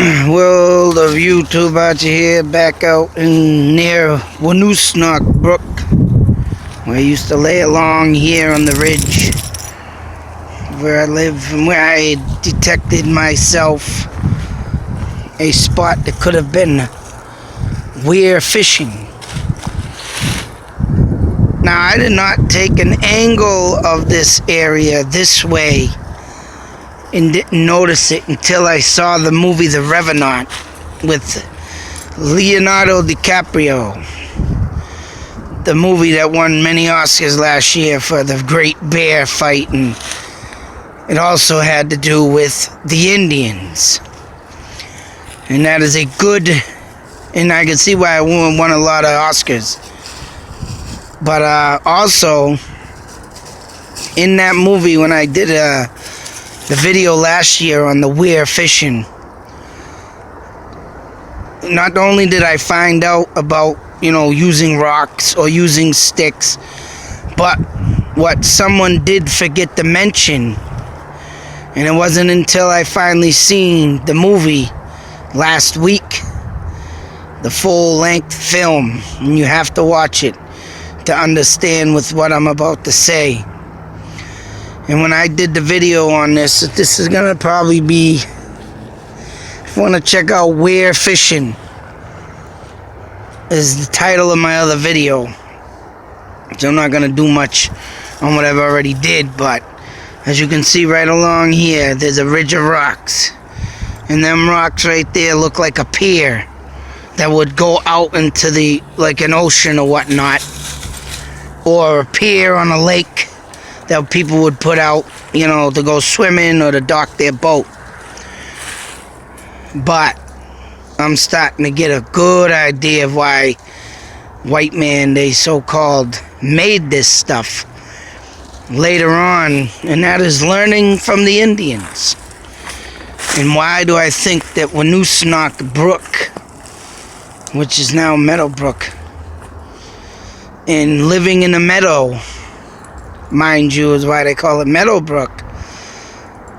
World of YouTube out here, back out in near Wanusnock Brook, where I used to lay along here on the ridge where I live, and where I detected myself a spot that could have been Weir fishing. Now, I did not take an angle of this area this way and didn't notice it until I saw the movie The Revenant with Leonardo DiCaprio. The movie that won many Oscars last year for the great bear fight, and it also had to do with the Indians. And that is a good, and I can see why it won a lot of Oscars. But also, in that movie, when I did the video last year on the Weir fishing, not only did I find out about, using rocks or using sticks, but what someone did forget to mention, and it wasn't until I finally seen the movie last week, the full-length film, and you have to watch it to understand with what I'm about to say. And when I did the video on this is gonna probably be, if you want to check out Weir Fishing, is the title of my other video. So I'm not gonna do much on what I've already did, but as you can see right along here, there's a ridge of rocks, and them rocks right there look like a pier that would go out into like an ocean or whatnot, or a pier on a lake that people would put out, to go swimming or to dock their boat. But I'm starting to get a good idea of why white man, they so-called, made this stuff later on, and that is learning from the Indians. And why do I think that Wanusnock Brook, which is now Meadowbrook, and living in a meadow, mind you, is why they call it Meadowbrook.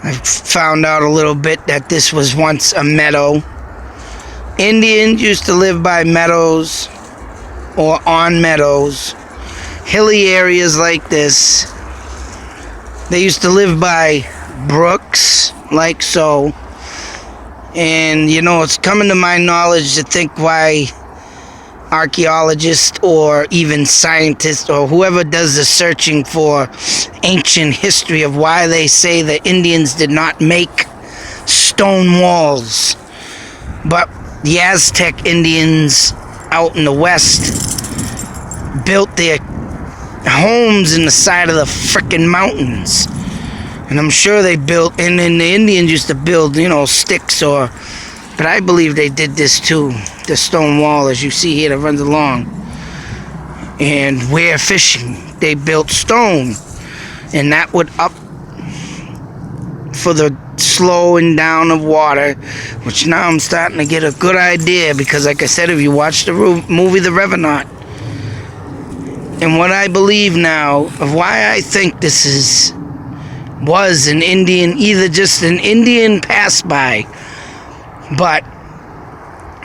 I found out a little bit that this was once a meadow. Indians used to live by meadows or on meadows, hilly areas like this. They used to live by brooks, like so. And, it's coming to my knowledge to think why archaeologists or even scientists or whoever does the searching for ancient history of why they say the Indians did not make stone walls, but the Aztec Indians out in the west built their homes in the side of the frickin' mountains. And I'm sure they built, and then the Indians used to build, sticks but I believe they did this too. The stone wall, as you see here, that runs along. And Weir fishing, they built stone, and that would up for the slowing down of water, which now I'm starting to get a good idea, because like I said, if you watch the movie The Revenant, and what I believe now of why I think this was an Indian, either just an Indian pass-by, but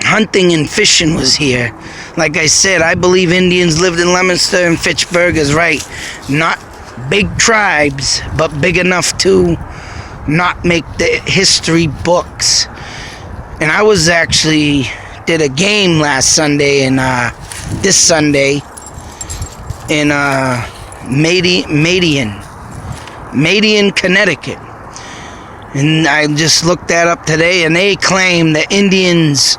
hunting and fishing was here. Like I said, I believe Indians lived in Leominster and Fitchburg is right. Not big tribes, but big enough to not make the history books. And I was actually did a game last Sunday and this Sunday in Madian, Connecticut. And I just looked that up today, and they claim the Indians.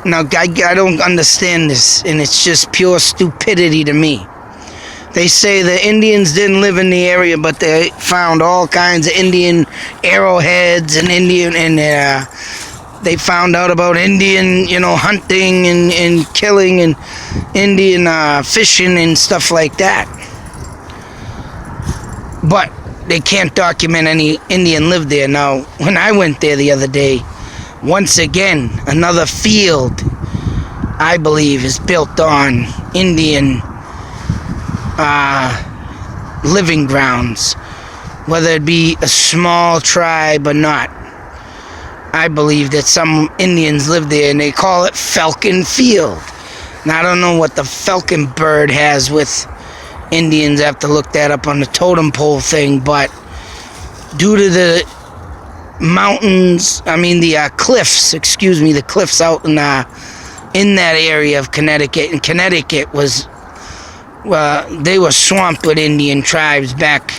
Now, I don't understand this, and it's just pure stupidity to me. They say the Indians didn't live in the area, but they found all kinds of Indian arrowheads and they found out about Indian, hunting and killing and Indian fishing and stuff like that. But they can't document any Indian lived there. Now, when I went there the other day, once again, another field, I believe, is built on Indian living grounds, whether it be a small tribe or not. I believe that some Indians live there, and they call it Falcon Field. Now, I don't know what the falcon bird has with Indians. I have to look that up on the totem pole thing, but due to the mountains, the cliffs out in that area of Connecticut, and Connecticut was, they were swamped with Indian tribes back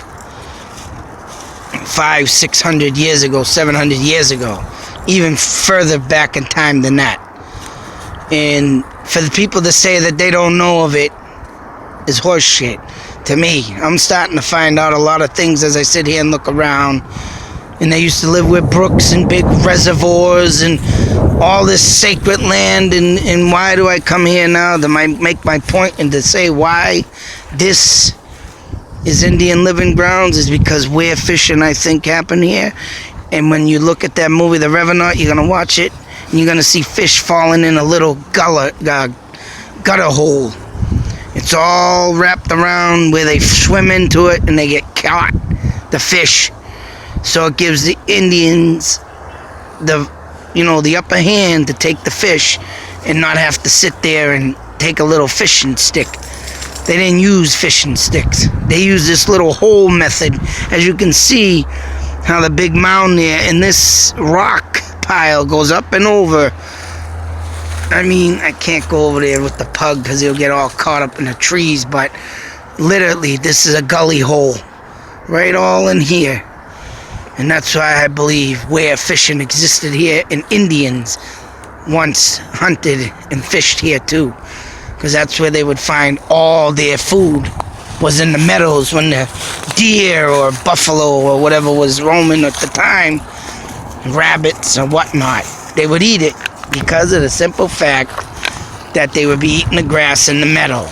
500-600 years ago, 700 years ago, even further back in time than that. And for the people to say that they don't know of it is horse shit to me. I'm starting to find out a lot of things as I sit here and look around. And they used to live with brooks and big reservoirs and all this sacred land. And why do I come here now to make my point and to say why this is Indian living grounds is because Weir fishing, I think, happened here. And when you look at that movie, The Revenant, you're going to watch it, and you're going to see fish falling in a little gutter hole. It's all wrapped around where they swim into it and they get caught, the fish. So it gives the Indians the upper hand to take the fish and not have to sit there and take a little fishing stick. They didn't use fishing sticks. They used this little hole method. As you can see how the big mound there and this rock pile goes up and over. I can't go over there with the pug because he'll get all caught up in the trees, but literally this is a gully hole right all in here. And that's why I believe Weir fishing existed here, and Indians once hunted and fished here too, because that's where they would find all their food, was in the meadows when the deer or buffalo or whatever was roaming at the time, rabbits or whatnot, they would eat it because of the simple fact that they would be eating the grass in the meadow.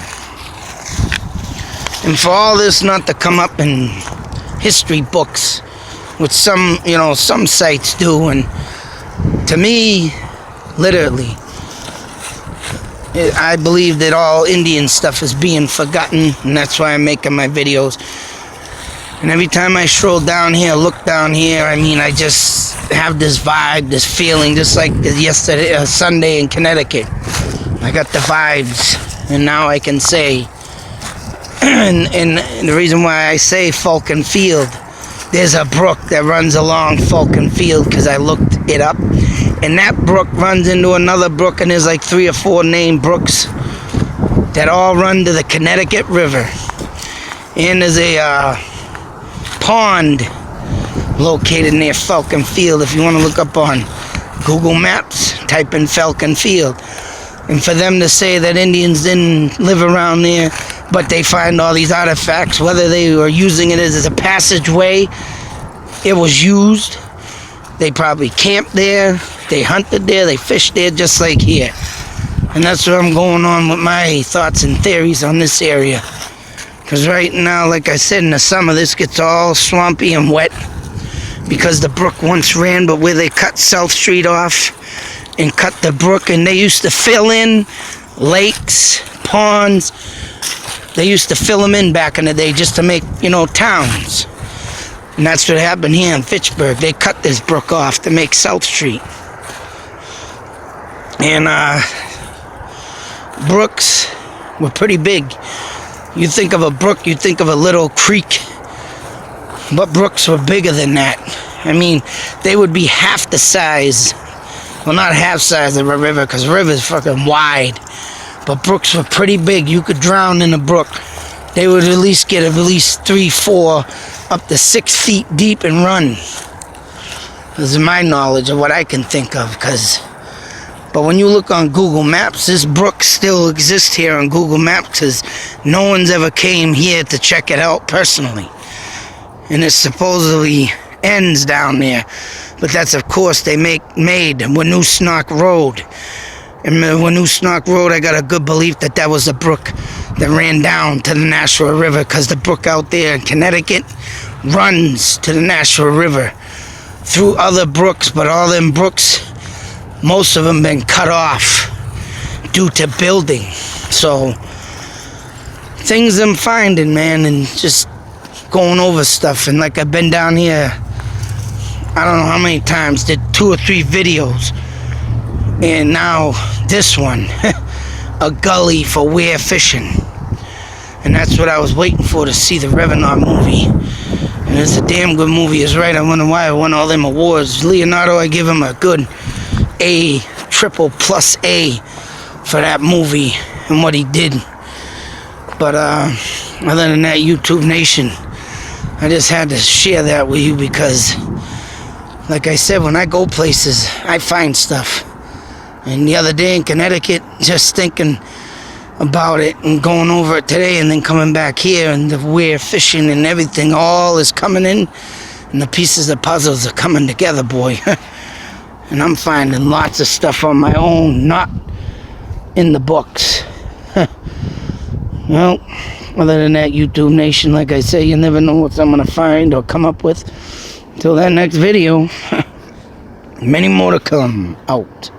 And for all this not to come up in history books, which some sites do, and to me, literally, I believe that all Indian stuff is being forgotten, and that's why I'm making my videos. And every time I stroll down here, look down here, I just have this vibe, this feeling, just like yesterday, Sunday in Connecticut. I got the vibes, and now I can say, and the reason why I say Falcon Field, there's a brook that runs along Falcon Field because I looked it up. And that brook runs into another brook, and there's like 3 or 4 named brooks that all run to the Connecticut River. And there's a pond located near Falcon Field. If you want to look up on Google Maps, type in Falcon Field. And for them to say that Indians didn't live around there, but they find all these artifacts, whether they were using it as a passageway, it was used. They probably camped there, they hunted there, they fished there, just like here. And that's where I'm going on with my thoughts and theories on this area. Because right now, like I said, in the summer, this gets all swampy and wet because the brook once ran, but where they cut South Street off and cut the brook, and they used to fill in lakes, ponds. They used to fill them in back in the day just to make, towns. And that's what happened here in Fitchburg. They cut this brook off to make South Street. And brooks were pretty big. You think of a brook, you think of a little creek. But brooks were bigger than that. They would be half the size. Well, not half size of a river, because a river is fucking wide. But brooks were pretty big. You could drown in a brook. They would at least get 3, 4, up to 6 feet deep and run. This is my knowledge of what I can think of. But when you look on Google Maps, this brook still exists here on Google Maps because no one's ever came here to check it out personally. And it supposedly ends down there. But that's, of course, they made Winoosknock Road. And the Winoosknock Road, I got a good belief that was a brook that ran down to the Nashua River, because the brook out there in Connecticut runs to the Nashua River through other brooks, but all them brooks, most of them been cut off due to building. So things I'm finding, man, and just going over stuff. And like I've been down here I don't know how many times, did 2 or 3 videos. And now this one, a gully for Weir fishing. And that's what I was waiting for, to see the Revenant movie. And it's a damn good movie. It's right. I wonder why it won all them awards. Leonardo, I give him a good A, triple plus A for that movie and what he did. But other than that, YouTube Nation, I just had to share that with you because, like I said, when I go places, I find stuff. And the other day in Connecticut, just thinking about it and going over it today and then coming back here, and the Weir fishing and everything all is coming in, and the pieces of puzzles are coming together, boy. And I'm finding lots of stuff on my own, not in the books. Well, other than that, YouTube Nation, like I say, you never know what I'm going to find or come up with. Until that next video, many more to come. Out.